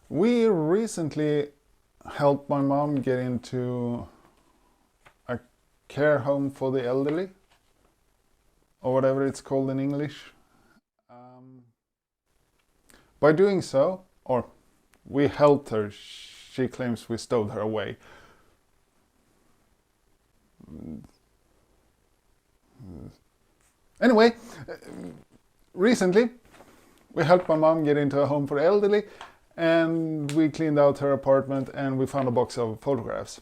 We recently helped my mom get into a care home for the elderly, or whatever it's called in English. By doing so, or we helped her, she claims we stowed her away. Anyway, recently we helped my mom get into a home for the elderly, and we cleaned out her apartment and we found a box of photographs.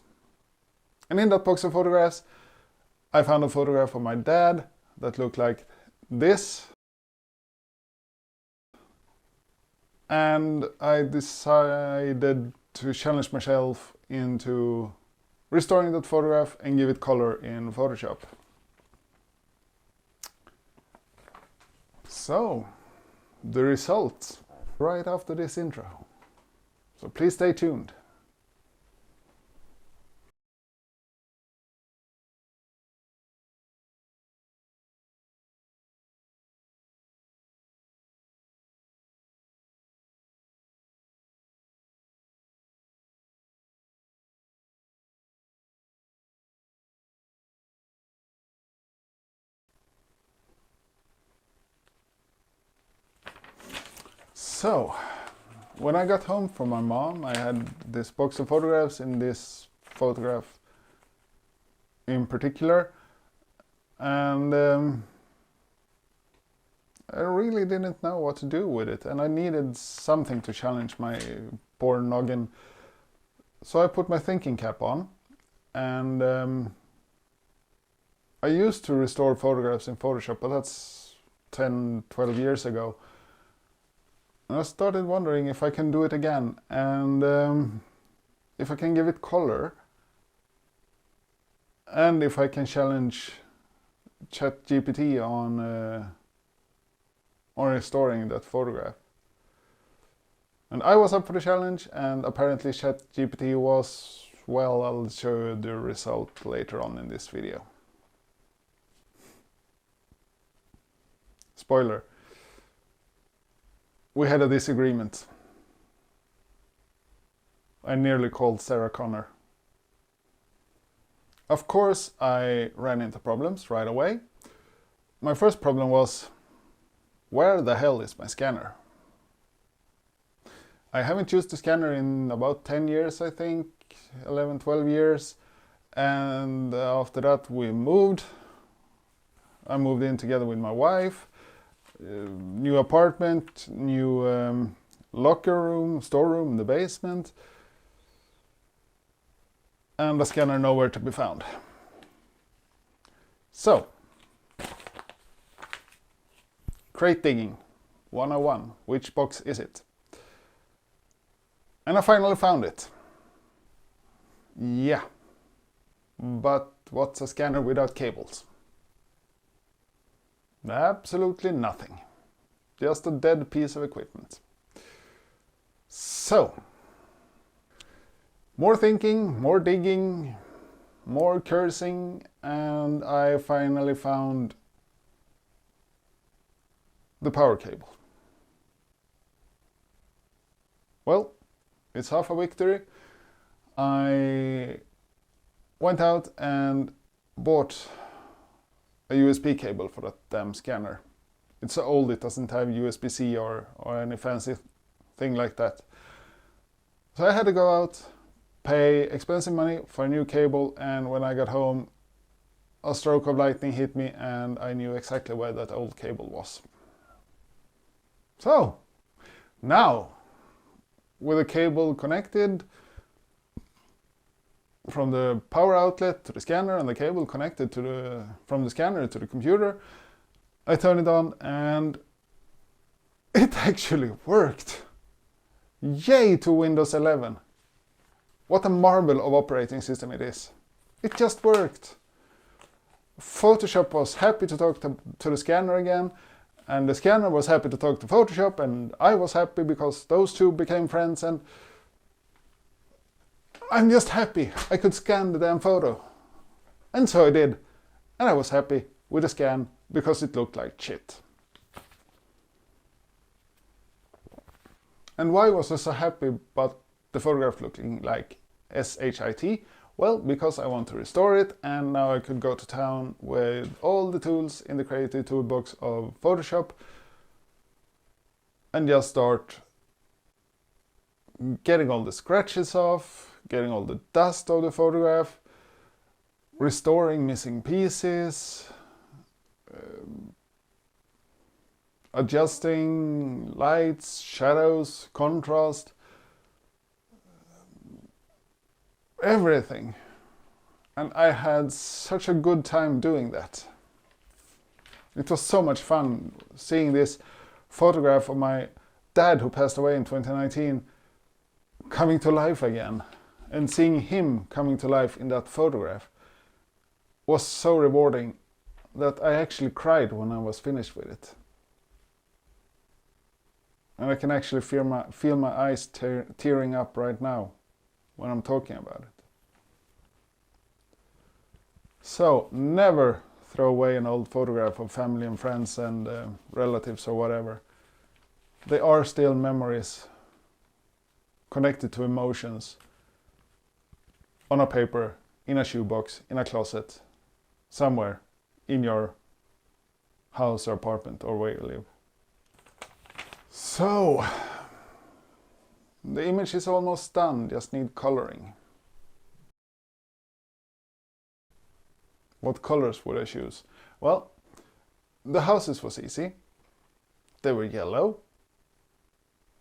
And in that box of photographs, I found a photograph of my dad that looked like this. And I decided to challenge myself into restoring that photograph and give it color in Photoshop. So, the results right after this intro. So please stay tuned. So, when I got home from my mom, I had this box of photographs and this photograph in particular, and I really didn't know what to do with it, and I needed something to challenge my poor noggin. So I put my thinking cap on, and I used to restore photographs in Photoshop, but that's 10-12 years ago. And I started wondering if I can do it again, and if I can give it color, and if I can challenge ChatGPT on restoring that photograph. And I was up for the challenge, and apparently ChatGPT was. Well, I'll show you the result later on in this video. Spoiler. We had a disagreement. I nearly called Sarah Connor. Of course, I ran into problems right away. My first problem was, where the hell is my scanner? I haven't used the scanner in about 10 years, I think, 11, 12 years. And after that we moved. I moved in together with my wife. New apartment, new locker room, storeroom in the basement, and the scanner nowhere to be found. So, crate digging 101. Which box is it? And I finally found it. Yeah, but what's a scanner without cables? Absolutely nothing. Just a dead piece of equipment. So, more thinking, more digging, more cursing, and I finally found the power cable. Well, it's half a victory. I went out and bought a USB cable for that damn scanner. It's so old it doesn't have USB-C or any fancy thing like that. So I had to go out, pay expensive money for a new cable, and when I got home, a stroke of lightning hit me and I knew exactly where that old cable was. So, now, with the cable connected, from the power outlet to the scanner and the cable connected to from the scanner to the computer, I turned it on and it actually worked. Yay to Windows 11. What a marvel of operating system it is. It just worked. Photoshop was happy to talk to the scanner again, and the scanner was happy to talk to Photoshop, and I was happy because those two became friends, and I'm just happy I could scan the damn photo. And so I did. And I was happy with the scan because it looked like shit. And why was I so happy about the photograph looking like SHIT? Well, because I want to restore it, and now I could go to town with all the tools in the creative toolbox of Photoshop and just start getting all the scratches off, getting all the dust of the photograph, restoring missing pieces, adjusting lights, shadows, contrast, everything. And I had such a good time doing that. It was so much fun seeing this photograph of my dad, who passed away in 2019, coming to life again, and seeing him coming to life in that photograph was so rewarding that I actually cried when I was finished with it. And I can actually feel my eyes tearing up right now when I'm talking about it. So never throw away an old photograph of family and friends and relatives or whatever. They are still memories connected to emotions on a paper, in a shoebox, in a closet, somewhere in your house or apartment or where you live. So, the image is almost done, just need coloring. What colors would I choose? Well, the houses was easy. They were yellow,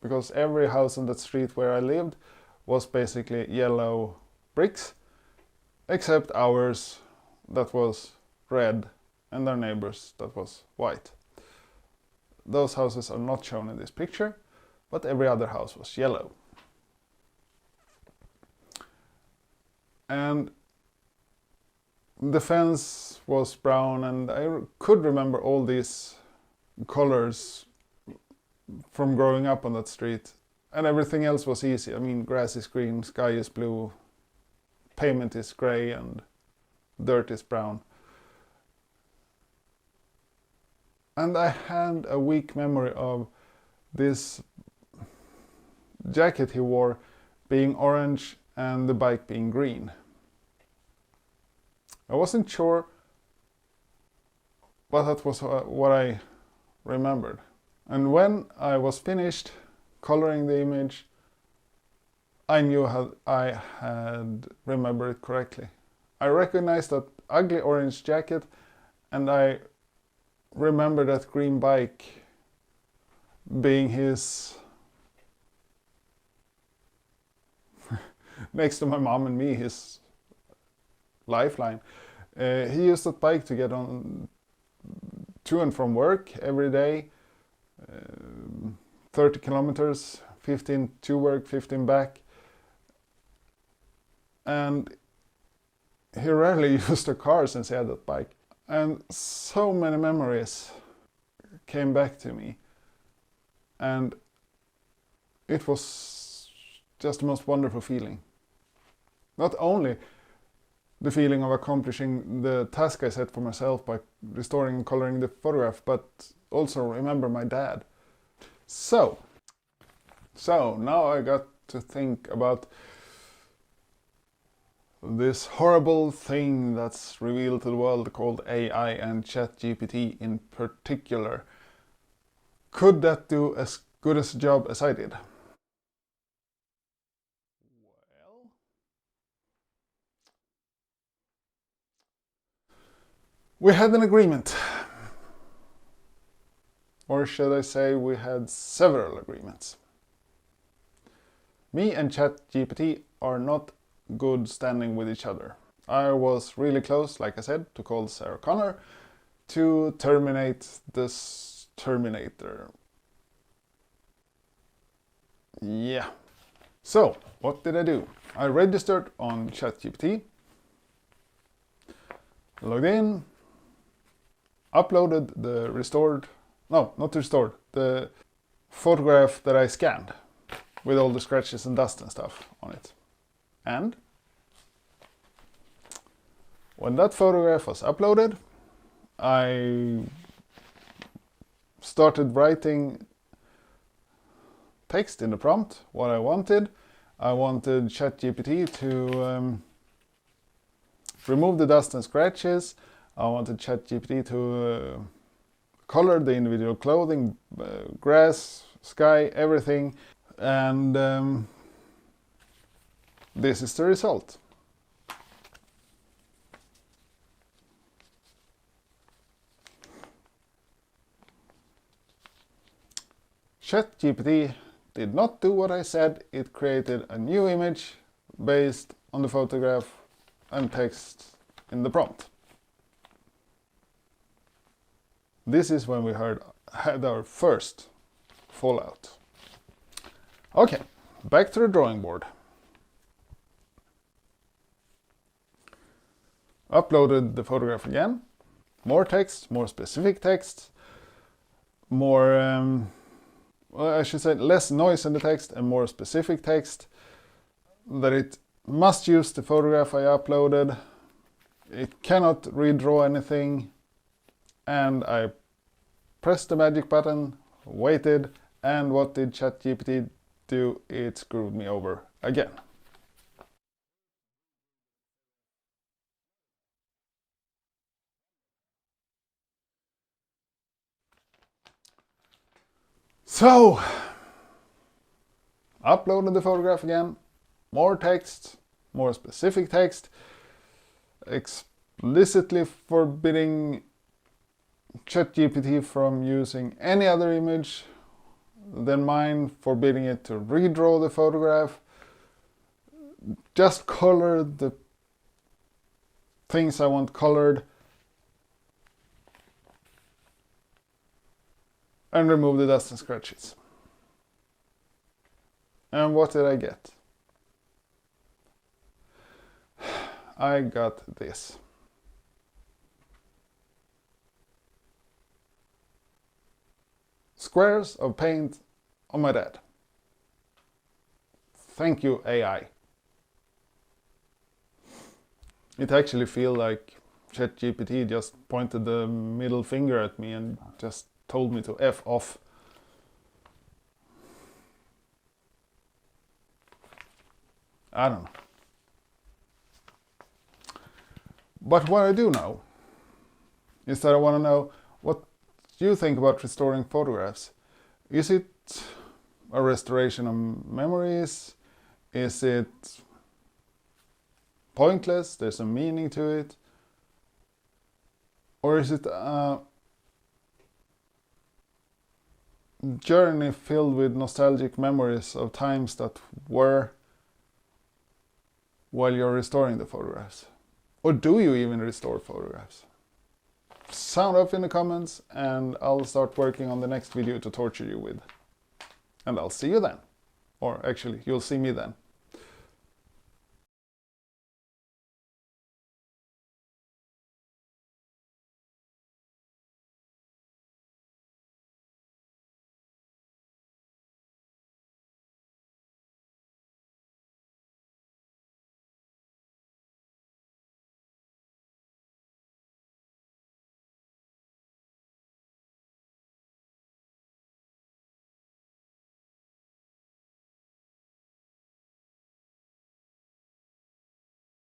because every house on that street where I lived was basically yellow bricks, except ours that was red and our neighbors that was white. Those houses are not shown in this picture, but every other house was yellow. And the fence was brown, and I could remember all these colors from growing up on that street. And everything else was easy. I mean, grass is green, sky is blue, pavement is gray, and dirt is brown. And I had a weak memory of this jacket he wore being orange and the bike being green. I wasn't sure, but that was what I remembered. And when I was finished coloring the image, I knew how I had remembered it correctly. I recognized that ugly orange jacket, and I remember that green bike being his, next to my mom and me, his lifeline. He used that bike to get on to and from work every day, 30 kilometers, 15 to work, 15 back. And he rarely used the car since he had that bike. And so many memories came back to me. And it was just the most wonderful feeling. Not only the feeling of accomplishing the task I set for myself by restoring and coloring the photograph, but also remember my dad. So now I got to think about this horrible thing that's revealed to the world called AI, and ChatGPT in particular. Could that do as good a job as I did? Well, we had an agreement. Or should I say we had several agreements. Me and ChatGPT are not good standing with each other. I was really close, like I said, to call Sarah Connor to terminate this Terminator. Yeah. So, what did I do? I registered on ChatGPT, logged in, uploaded the the photograph that I scanned with all the scratches and dust and stuff on it. And when that photograph was uploaded, I started writing text in the prompt, what I wanted. I wanted ChatGPT to remove the dust and scratches. I wanted ChatGPT to color the individual clothing, grass, sky, everything. And this is the result. ChatGPT did not do what I said. It created a new image based on the photograph and text in the prompt. This is when we had our first fallout. Okay, back to the drawing board. Uploaded the photograph again. More text, more specific text, more well, I should say less noise in the text and more specific text, that it must use the photograph I uploaded. It cannot redraw anything. And I pressed the magic button, waited, and what did ChatGPT do? It screwed me over again. So, uploaded the photograph again, more text, more specific text, explicitly forbidding ChatGPT from using any other image than mine, forbidding it to redraw the photograph, just color the things I want colored, and remove the dust and scratches. And what did I get? I got this. Squares of paint on my dad. Thank you, AI. It actually feels like ChatGPT just pointed the middle finger at me and just told me to F off. I don't know. But what I do know is that I want to know what you think about restoring photographs. Is it a restoration of memories? Is it pointless? There's a meaning to it? Or is it a journey filled with nostalgic memories of times that were while you're restoring the photographs? Or do you even restore photographs? Sound off in the comments and I'll start working on the next video to torture you with. And I'll see you then. Or actually, you'll see me then.